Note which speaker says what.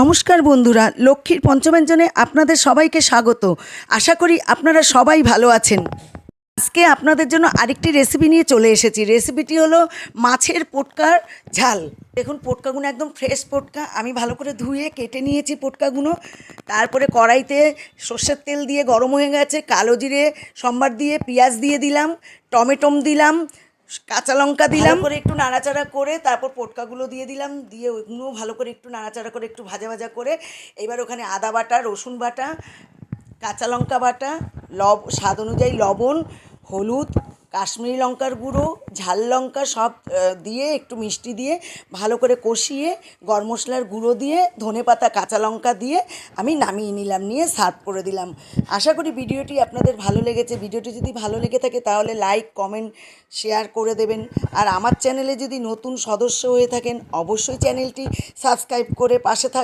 Speaker 1: নমস্কার বন্ধুরা, লক্ষ্মীর পঞ্চব্যঞ্জনে আপনাদের সবাইকে স্বাগত। আশা করি আপনারা সবাই ভালো আছেন। আজকে আপনাদের জন্য আরেকটি রেসিপি নিয়ে চলে এসেছি। রেসিপিটি হলো মাছের পোটকার ঝাল। দেখুন, পোটকাগুলো একদম ফ্রেশ পোটকা। আমি ভালো করে ধুয়ে কেটে নিয়েছি পোটকাগুলো। তারপরে কড়াইতে সর্ষের তেল দিয়ে গরম হয়ে গেছে, কালো জিরে সম্বার দিয়ে পেঁয়াজ দিয়ে দিলাম, টমেটো দিলাম, কাঁচা লঙ্কা দিলাম, করে একটু নাড়াচাড়া করে তারপর পোটকাগুলো দিয়ে দিলাম, দিয়ে ওইগুলো ভালো করে একটু নাড়াচাড়া করে একটু ভাজা ভাজা করে এবার ওখানে আদা বাটা, রসুন বাটা, কাঁচা লঙ্কা বাটা, স্বাদ অনুযায়ী লবণ, হলুদ, কাশ্মীরি লঙ্কার গুঁড়ো, ঝাল লঙ্কা সব দিয়ে একটু মিষ্টি দিয়ে ভালো করে কষিয়ে গরম মশলার গুঁড়ো দিয়ে ধনেপাতা কাঁচা লঙ্কা দিয়ে আমি নামিয়ে নিলাম, নিয়ে সার্ভ করে দিলাম। আশা করি ভিডিওটি আপনাদের ভালো লেগেছে। ভিডিওটি যদি ভালো লেগে থাকে তাহলে লাইক, কমেন্ট, শেয়ার করে দেবেন। আর আমার চ্যানেলে যদি নতুন সদস্য হয়ে থাকেন অবশ্যই চ্যানেলটি সাবস্ক্রাইব করে পাশে